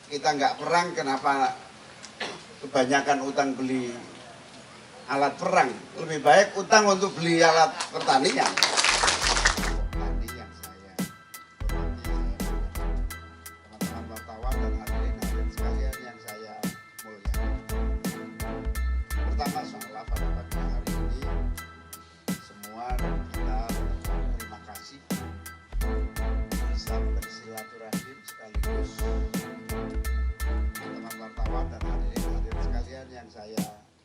kita nggak perang, kenapa kebanyakan utang beli alat perang? Lebih baik utang untuk beli alat pertanian. Tadi yang saya teman-teman wartawan dan hadirin sekalian yang saya muliakan. Pertama soal pada pagi hari ini semua kita terima kasih bisa bersilaturahim sekaligus teman wartawan dan hadirin sekalian yang saya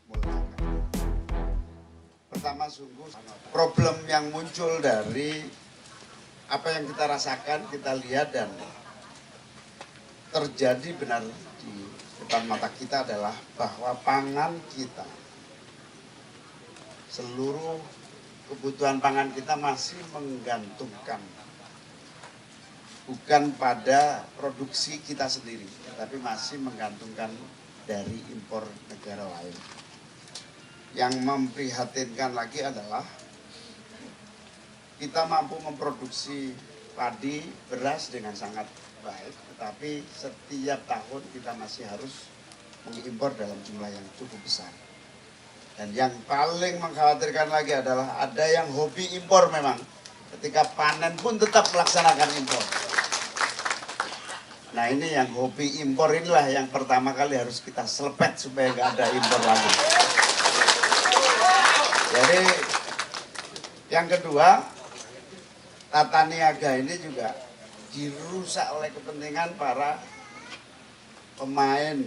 muliakan. Pertama, sungguh problem yang muncul dari apa yang kita rasakan, kita lihat dan terjadi benar di depan mata kita adalah bahwa pangan kita, seluruh kebutuhan pangan kita masih menggantungkan bukan pada produksi kita sendiri, tapi masih menggantungkan dari impor negara lain. Yang memprihatinkan lagi adalah kita mampu memproduksi padi, beras dengan sangat baik, tetapi setiap tahun kita masih harus mengimpor dalam jumlah yang cukup besar. Dan yang paling mengkhawatirkan lagi adalah ada yang hobi impor memang. Ketika panen pun tetap melaksanakan impor. Nah ini yang hobi impor inilah yang pertama kali harus kita selepet supaya nggak ada impor lagi. Jadi yang kedua, tata niaga ini juga dirusak oleh kepentingan para pemain,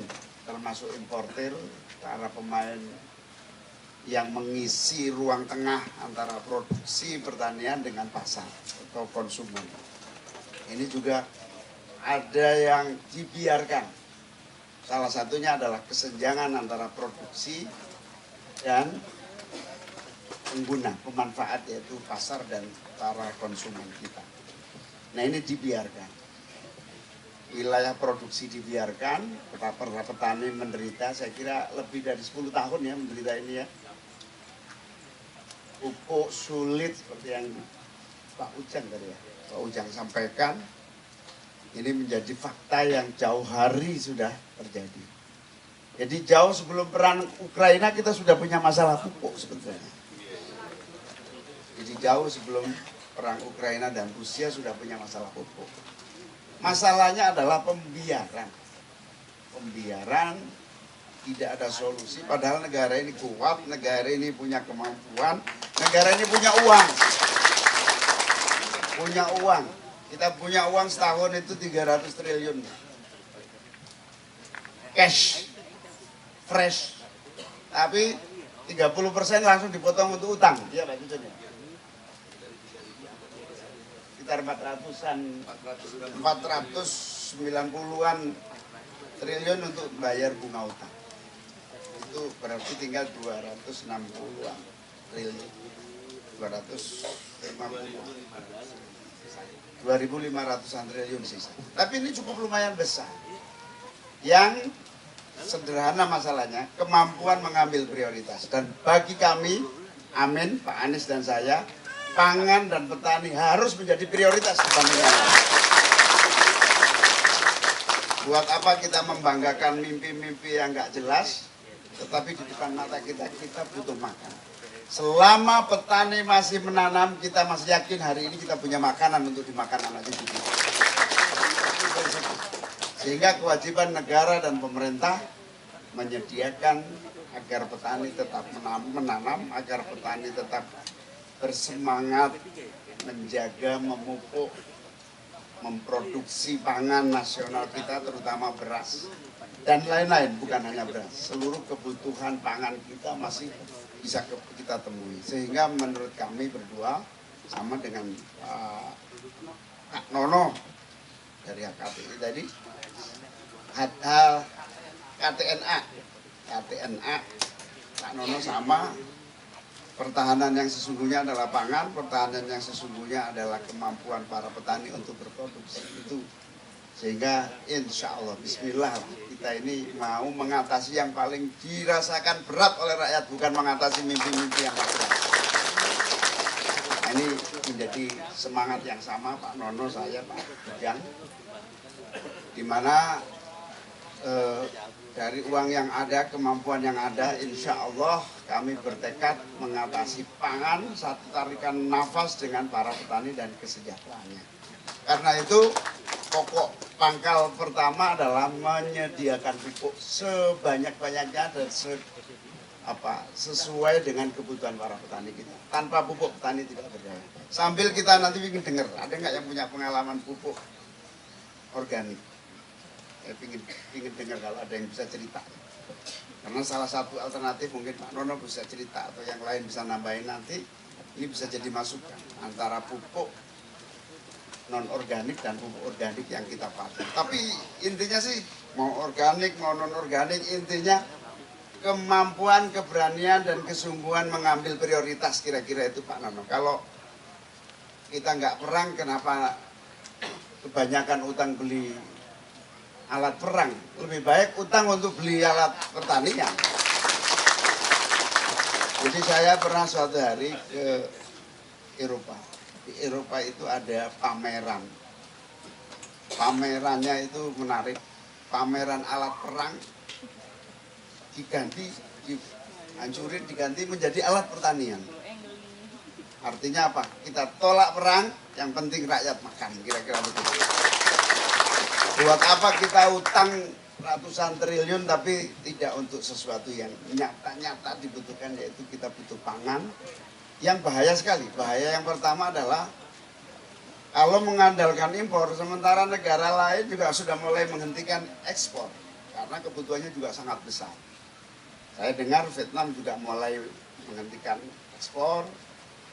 termasuk importir, para pemain yang mengisi ruang tengah antara produksi pertanian dengan pasar atau konsumen. Ini juga ada yang dibiarkan. Salah satunya adalah kesenjangan antara produksi dan pengguna, pemanfaat, yaitu pasar dan para konsumen kita. Nah ini dibiarkan. Wilayah produksi dibiarkan, para petani menderita, saya kira lebih dari 10 tahun ya menderita ini ya. Pupuk sulit seperti yang Pak Ujang tadi ya, Pak Ujang sampaikan. Ini menjadi fakta yang jauh hari sudah terjadi. Jadi jauh sebelum perang Ukraina kita sudah punya masalah pupuk sebetulnya. Jadi jauh sebelum perang Ukraina dan Rusia sudah punya masalah pupuk. Masalahnya adalah pembiaran. Pembiaran, tidak ada solusi. Padahal negara ini kuat, negara ini punya kemampuan, negara ini punya uang. Punya uang. Kita punya uang setahun itu 300 triliun. Cash. Fresh. Tapi 30% langsung dipotong untuk utang. Iya Pak Cucun ya? Sekitar 490-an triliun untuk bayar bunga utang. Itu berarti tinggal 260-an triliun. 2.500-an triliun sisa. Tapi ini cukup lumayan besar. Yang sederhana masalahnya, kemampuan mengambil prioritas. Dan bagi kami, amin, Pak Anies dan saya, pangan dan petani harus menjadi prioritas dibanding yang lain. Buat apa kita membanggakan mimpi-mimpi yang nggak jelas, tetapi di depan mata kita butuh makan. Selama petani masih menanam, kita masih yakin hari ini kita punya makanan untuk dimakan anak cucu kita. Sehingga kewajiban negara dan pemerintah menyediakan agar petani tetap menanam, agar petani tetap bersemangat menjaga, memupuk, memproduksi pangan nasional kita, terutama beras dan lain-lain, bukan hanya beras. Seluruh kebutuhan pangan kita masih bisa kita temui. Sehingga menurut kami berdua sama dengan Kak Nono dari HKTI tadi, KTNA, Kak Nono sama. Pertahanan yang sesungguhnya adalah pangan, pertahanan yang sesungguhnya adalah kemampuan para petani untuk berproduksi. Itu sehingga insya Allah, bismillah, kita ini mau mengatasi yang paling dirasakan berat oleh rakyat, bukan mengatasi mimpi-mimpi yang berat. Nah, ini menjadi semangat yang sama Pak Nono, saya, Pak Ujang, di mana dari uang yang ada, kemampuan yang ada, insya Allah kami bertekad mengatasi pangan, satu tarikan nafas dengan para petani dan kesejahteraannya. Karena itu pokok pangkal pertama adalah menyediakan pupuk sebanyak-banyaknya dan sesuai dengan kebutuhan para petani kita. Tanpa pupuk petani tidak berdaya. Sambil kita nanti ingin dengar, ada nggak yang punya pengalaman pupuk organik? Ingin dengar kalau ada yang bisa cerita. Karena salah satu alternatif mungkin Pak Nono bisa cerita atau yang lain bisa nambahin nanti. Ini bisa jadi masukan antara pupuk non organik dan pupuk organik yang kita pakai. Tapi intinya sih mau organik mau non organik, intinya kemampuan, keberanian dan kesungguhan mengambil prioritas, kira-kira itu Pak Nono. Kalau kita nggak perang, kenapa kebanyakan utang beli alat perang? Lebih baik utang untuk beli alat pertanian. Jadi saya pernah suatu hari ke Eropa. Di Eropa itu ada pameran. Pamerannya itu menarik. Pameran alat perang dihancurin, diganti menjadi alat pertanian. Artinya apa? Kita tolak perang, yang penting rakyat makan. Kira-kira begitu. Buat apa kita utang ratusan triliun tapi tidak untuk sesuatu yang nyata-nyata dibutuhkan, yaitu kita butuh pangan yang bahaya sekali. Bahaya yang pertama adalah kalau mengandalkan impor, sementara negara lain juga sudah mulai menghentikan ekspor karena kebutuhannya juga sangat besar. Saya dengar Vietnam juga mulai menghentikan ekspor,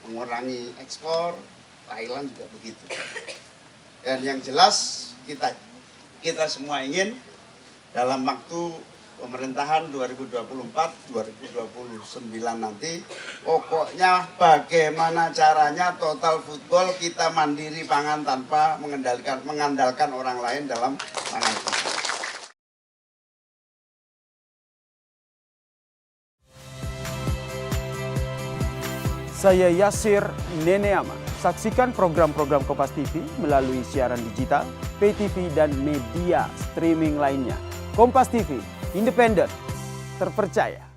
mengurangi ekspor, Thailand juga begitu. Dan yang jelas kita semua ingin dalam waktu pemerintahan 2024-2029 nanti, pokoknya bagaimana caranya total football kita mandiri pangan tanpa mengandalkan orang lain dalam pangan kita. Saya Yasir Neneama. Saksikan program-program Kompas TV melalui siaran digital, pay TV, dan media streaming lainnya. Kompas TV, independen, terpercaya.